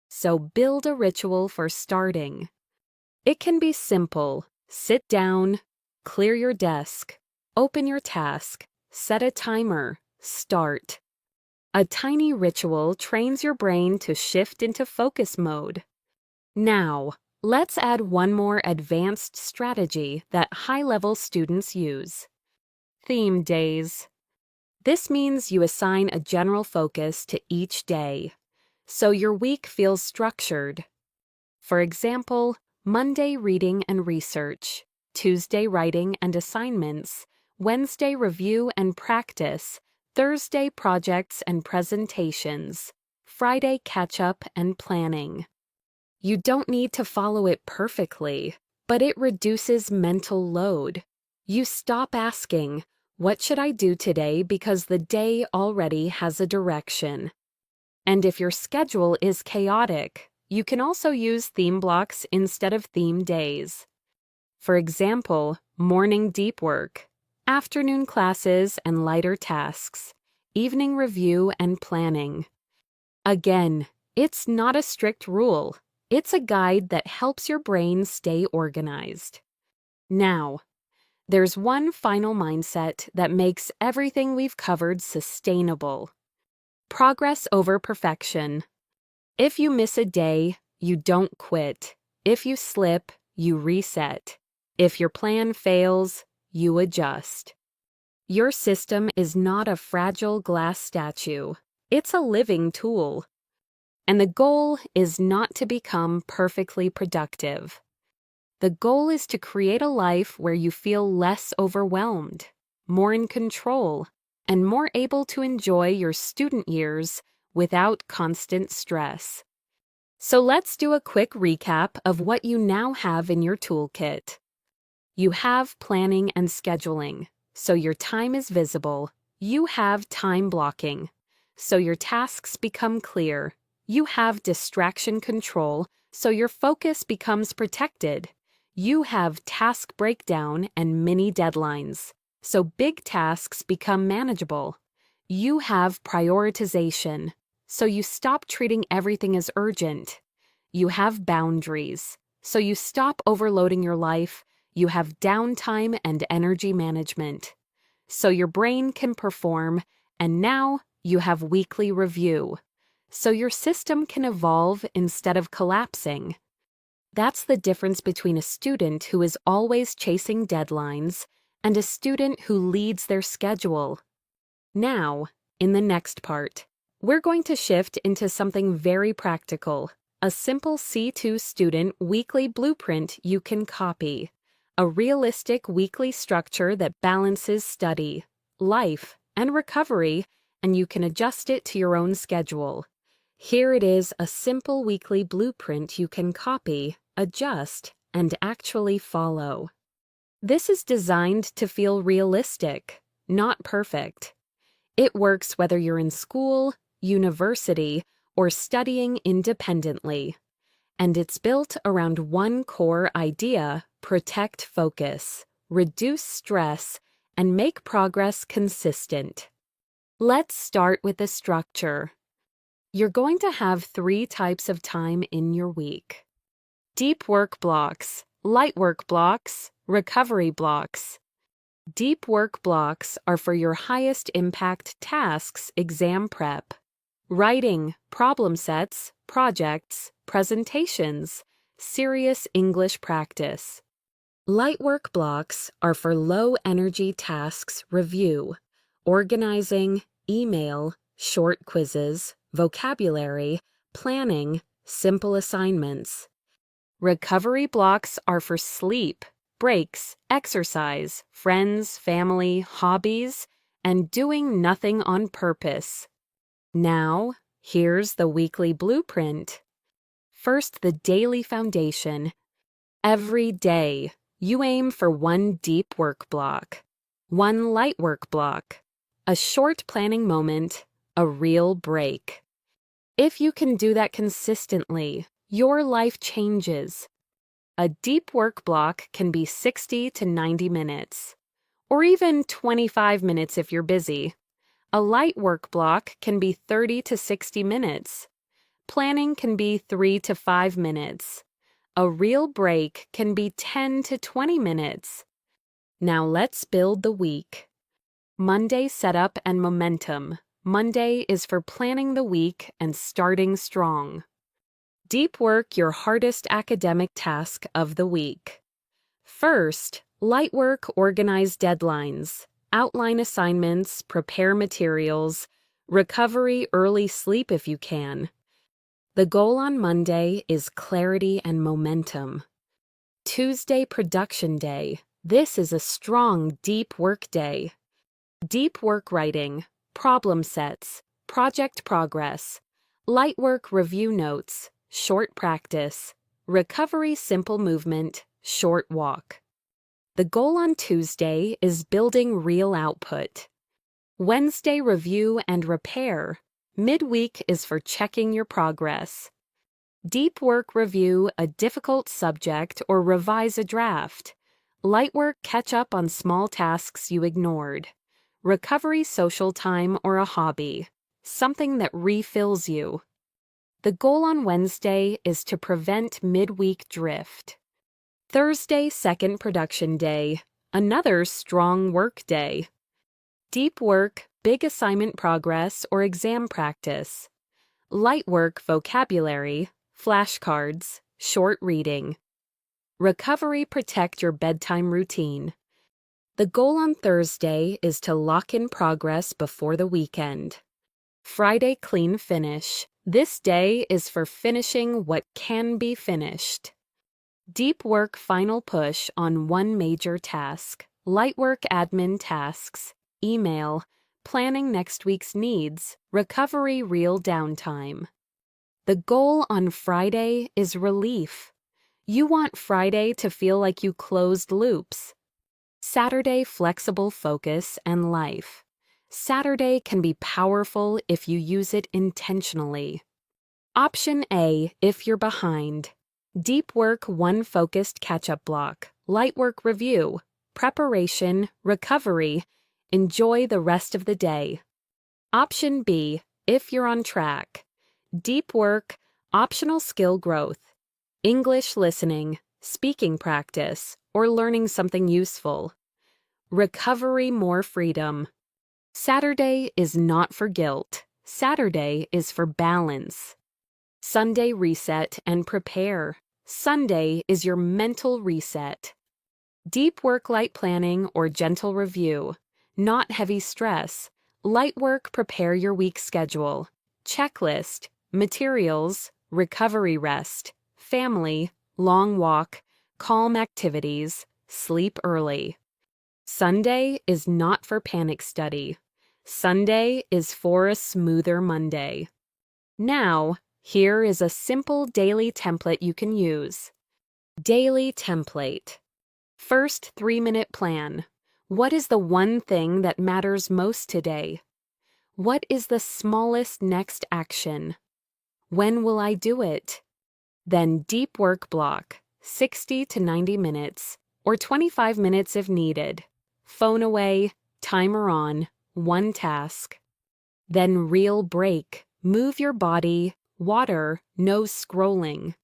So build a ritual for starting. It can be simple. Sit down, clear your desk, open your task, set a timer, start. A tiny ritual trains your brain to shift into focus mode. Now, let's add one more advanced strategy that high-level students use. Theme days. This means you assign a general focus to each day, so your week feels structured. For example, Monday reading and research, Tuesday writing and assignments, Wednesday review and practice, Thursday projects and presentations, Friday catch-up and planning. You don't need to follow it perfectly, but it reduces mental load. You stop asking, "What should I do today?" because the day already has a direction. And if your schedule is chaotic, you can also use theme blocks instead of theme days. For example, morning deep work, afternoon classes and lighter tasks, evening review and planning. Again, it's not a strict rule. It's a guide that helps your brain stay organized. Now, there's one final mindset that makes everything we've covered sustainable. Progress over perfection. If you miss a day, you don't quit. If you slip, you reset. If your plan fails, you adjust. Your system is not a fragile glass statue. It's a living tool. And the goal is not to become perfectly productive. The goal is to create a life where you feel less overwhelmed, more in control, and more able to enjoy your student years without constant stress. So let's do a quick recap of what you now have in your toolkit. You have planning and scheduling, so your time is visible. You have time blocking, so your tasks become clear. You have distraction control, so your focus becomes protected. You have task breakdown and mini deadlines, so big tasks become manageable. You have prioritization, so you stop treating everything as urgent. You have boundaries, so you stop overloading your life. You have downtime and energy management, so your brain can perform. And now you have weekly review, so your system can evolve instead of collapsing. That's the difference between a student who is always chasing deadlines and a student who leads their schedule. Now, in the next part, we're going to shift into something very practical, a simple C2 student weekly blueprint you can copy, a realistic weekly structure that balances study, life, and recovery, and you can adjust it to your own schedule. Here it is, a simple weekly blueprint you can copy, adjust, and actually follow. This is designed to feel realistic, not perfect. It works whether you're in school, university, or studying independently. And it's built around one core idea: protect focus, reduce stress, and make progress consistent. Let's start with the structure. You're going to have 3 types of time in your week: deep work blocks, light work blocks, recovery blocks. Deep work blocks are for your highest impact tasks, exam prep, writing, problem sets, projects, presentations, serious English practice. Light work blocks are for low energy tasks, review, organizing, email, short quizzes, vocabulary, planning, simple assignments. Recovery blocks are for sleep, breaks, exercise, friends, family, hobbies, and doing nothing on purpose. Now, here's the weekly blueprint. First, the daily foundation. Every day, you aim for 1 deep work block, 1 light work block, a short planning moment, a real break. If you can do that consistently, your life changes. A deep work block can be 60 to 90 minutes, or even 25 minutes if you're busy. A light work block can be 30 to 60 minutes. Planning can be 3 to 5 minutes. A real break can be 10 to 20 minutes. Now let's build the week. Monday setup and momentum. Monday is for planning the week and starting strong. Deep work, your hardest academic task of the week. First, light work, organize deadlines, outline assignments, prepare materials, recovery, early sleep if you can. The goal on Monday is clarity and momentum. Tuesday, production day. This is a strong, deep work day. Deep work writing, problem sets, project progress, light work review notes, short practice, recovery simple movement, short walk. The goal on Tuesday is building real output. Wednesday, review and repair. Midweek is for checking your progress. Deep work, review a difficult subject or revise a draft. Light work, catch up on small tasks you ignored. Recovery, social time or a hobby, something that refills you. The goal on Wednesday is to prevent midweek drift. Thursday, second production day, another strong work day. Deep work, big assignment progress or exam practice. Light work, vocabulary, flashcards, short reading. Recovery, protect your bedtime routine. The goal on Thursday is to lock in progress before the weekend. Friday, clean finish. This day is for finishing what can be finished. Deep work, final push on one major task. Light work, admin tasks, email, planning next week's needs, recovery, real downtime. The goal on Friday is relief. You want Friday to feel like you closed loops. Saturday, flexible focus and life. Saturday can be powerful if you use it intentionally. Option A, if you're behind. Deep work, one focused catch-up block. Light work, review. Preparation, recovery. Enjoy the rest of the day. Option B, if you're on track. Deep work, optional skill growth. English listening, speaking practice, or learning something useful. Recovery, more freedom. Saturday is not for guilt. Saturday is for balance. Sunday, reset and prepare. Sunday is your mental reset. Deep work, light planning or gentle review. Not heavy stress. Light work, prepare your week schedule. Checklist, materials, recovery rest, family, long walk, calm activities, sleep early. Sunday is not for panic study. Sunday is for a smoother Monday. Now, here is a simple daily template you can use. Daily template. First 3-minute plan. What is the one thing that matters most today? What is the smallest next action? When will I do it? Then deep work block, 60 to 90 minutes, or 25 minutes if needed. Phone away, timer on, one task. Then real break, move your body, water, no scrolling.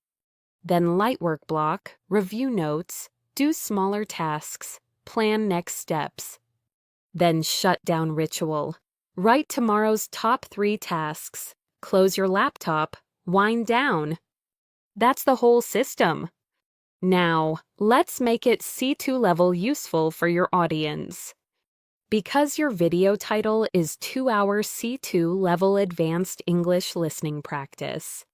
Then light work block, review notes, do smaller tasks, plan next steps. Then shutdown ritual. Write tomorrow's top 3 tasks, close your laptop, wind down. That's the whole system. Now, let's make it C2 level useful for your audience. Because your video title is 2-hour C2 level advanced English listening practice.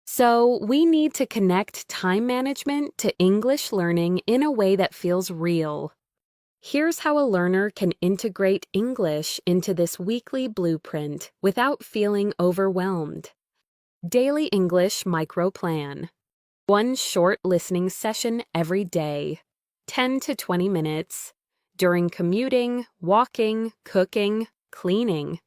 So we need to connect time management to English learning in a way that feels real. Here's how a learner can integrate English into this weekly blueprint without feeling overwhelmed. Daily English micro plan. 1 short listening session every day, 10 to 20 minutes, during commuting, walking, cooking, cleaning.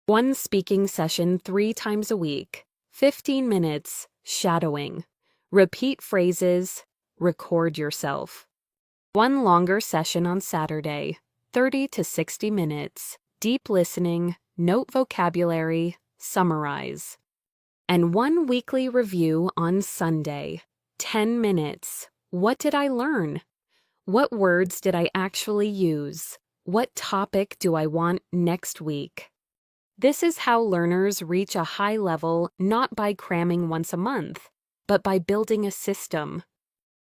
1 speaking session 3 times a week, 15 minutes, shadowing. Repeat phrases, record yourself. One longer session on Saturday, 30 to 60 minutes, deep listening, note vocabulary, summarize. And one weekly review on Sunday, 10 minutes. What did I learn? What words did I actually use? What topic do I want next week? This is how learners reach a high level not by cramming once a month, but by building a system.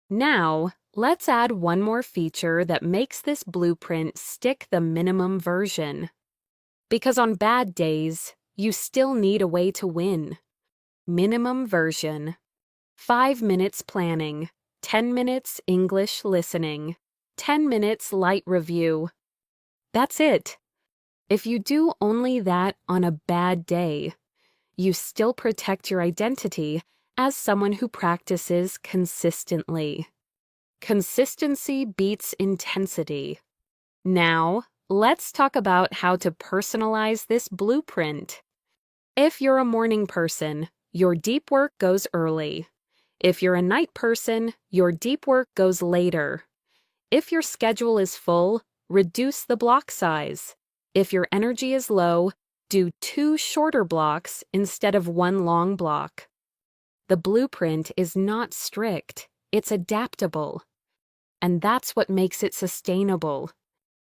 Now, let's add one more feature that makes this blueprint stick the minimum version. Because on bad days, you still need a way to win. Minimum version. 5 minutes planning, 10 minutes English listening, 10 minutes light review. That's it. If you do only that on a bad day, you still protect your identity as someone who practices consistently. Consistency beats intensity. Now, let's talk about how to personalize this blueprint. If you're a morning person, your deep work goes early. If you're a night person, your deep work goes later. If your schedule is full, reduce the block size. If your energy is low, do 2 shorter blocks instead of 1 long block. The blueprint is not strict, it's adaptable. And that's what makes it sustainable.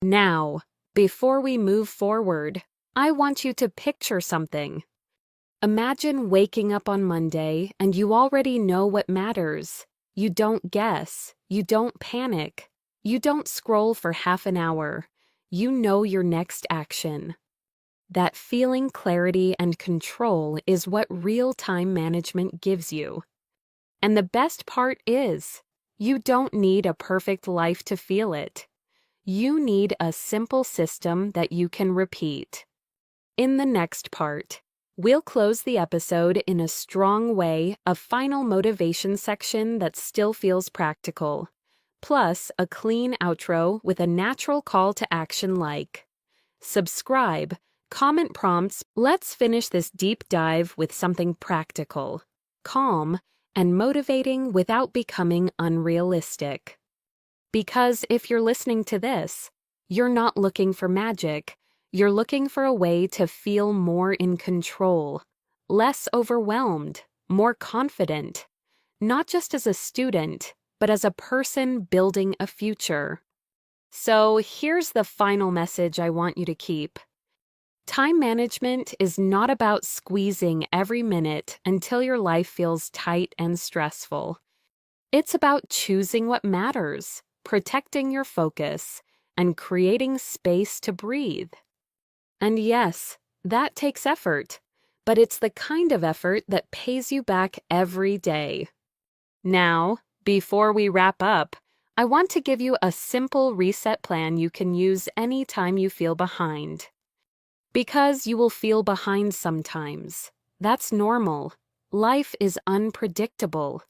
Now, before we move forward, I want you to picture something. Imagine waking up on Monday and you already know what matters. You don't guess. You don't panic. You don't scroll for half an hour. You know your next action. That feeling clarity and control is what real-time management gives you. And the best part is, you don't need a perfect life to feel it. You need a simple system that you can repeat. In the next part, we'll close the episode in a strong way, a final motivation section that still feels practical, plus a clean outro with a natural call to action like subscribe, comment prompts. Let's finish this deep dive with something practical, calm, and motivating without becoming unrealistic. Because if you're listening to this, you're not looking for magic. You're looking for a way to feel more in control, less overwhelmed, more confident, not just as a student, but as a person building a future. So here's the final message I want you to keep. Time management is not about squeezing every minute until your life feels tight and stressful. It's about choosing what matters, protecting your focus, and creating space to breathe. And yes, that takes effort, but it's the kind of effort that pays you back every day. Now, before we wrap up, I want to give you a simple reset plan you can use anytime you feel behind. Because you will feel behind sometimes. That's normal. Life is unpredictable.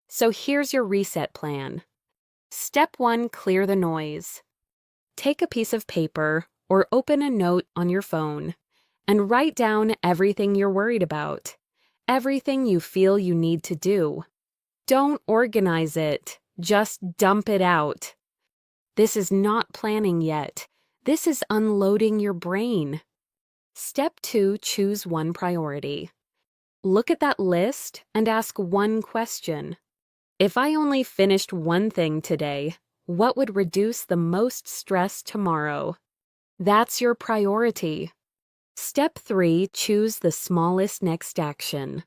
So here's your reset plan. Step 1, clear the noise. Take a piece of paper or open a note on your phone and write down everything you're worried about, everything you feel you need to do. Don't organize it, just dump it out. This is not planning yet. This is unloading your brain. Step 2, choose one priority. Look at that list and ask one question. If I only finished one thing today, what would reduce the most stress tomorrow? That's your priority. Step 3, choose the smallest next action.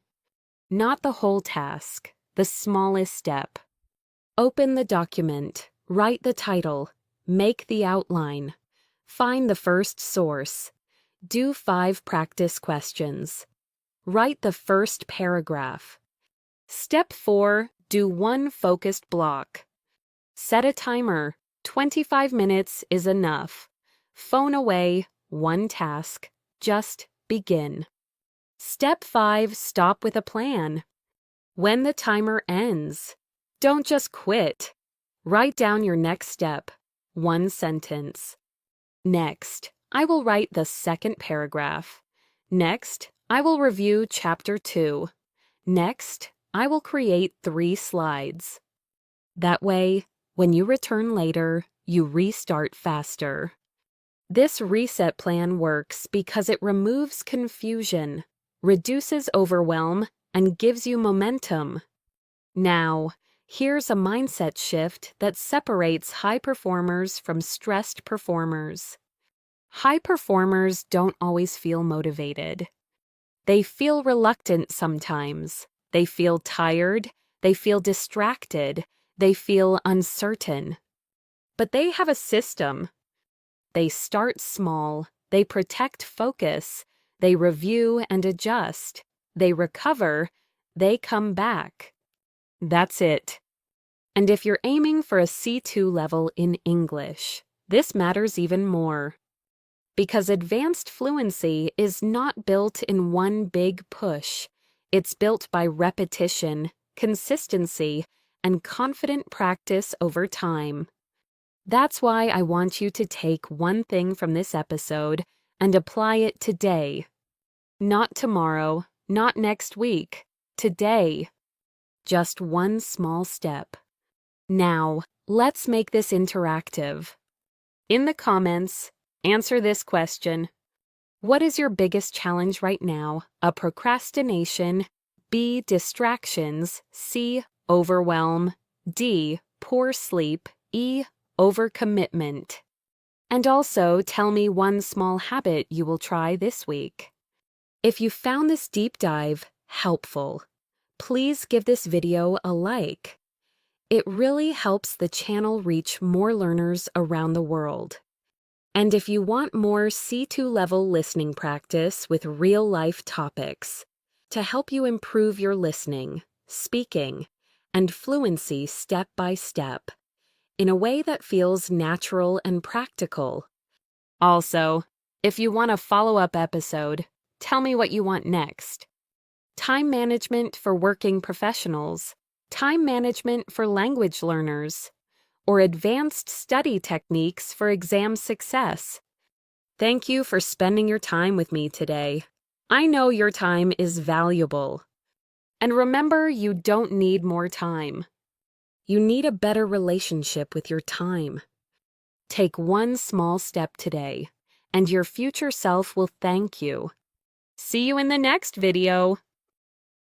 Not the whole task, the smallest step. Open the document, write the title, make the outline, find the first source, do 5 practice questions, write the first paragraph. Step 4, do 1 focused block. Set a timer, 25 minutes is enough. Phone away, 1 task, just begin. Step 5, stop with a plan. When the timer ends, don't just quit. Write down your next step, 1 sentence. Next, I will write the second paragraph. Next, I will review chapter 2. Next, I will create 3 slides. That way, when you return later, you restart faster. This reset plan works because it removes confusion, reduces overwhelm, and gives you momentum. Now, here's a mindset shift that separates high performers from stressed performers. High performers don't always feel motivated. They feel reluctant sometimes. They feel tired. They feel distracted. They feel uncertain. But they have a system. They start small. They protect focus. They review and adjust. They recover. They come back. That's it. And if you're aiming for a C2 level in English, this matters even more. Because advanced fluency is not built in one big push. It's built by repetition, consistency, and confident practice over time. That's why I want you to take one thing from this episode and apply it today. Not tomorrow, not next week, today. Just one small step. Now, let's make this interactive. In the comments, answer this question. What is your biggest challenge right now? A, procrastination. B, distractions. C, overwhelm. D, poor sleep. E, overcommitment. And also tell me one small habit you will try this week. If you found this deep dive helpful, please give this video a like. It really helps the channel reach more learners around the world. And if you want more C2 level listening practice with real-life topics to help you improve your listening, speaking, and fluency step by step in a way that feels natural and practical. Also, if you want a follow-up episode, tell me what you want next. Time management for working professionals, time management for language learners, or advanced study techniques for exam success. Thank you for spending your time with me today. I know your time is valuable. And remember, you don't need more time. You need a better relationship with your time. Take one small step today, and your future self will thank you. See you in the next video.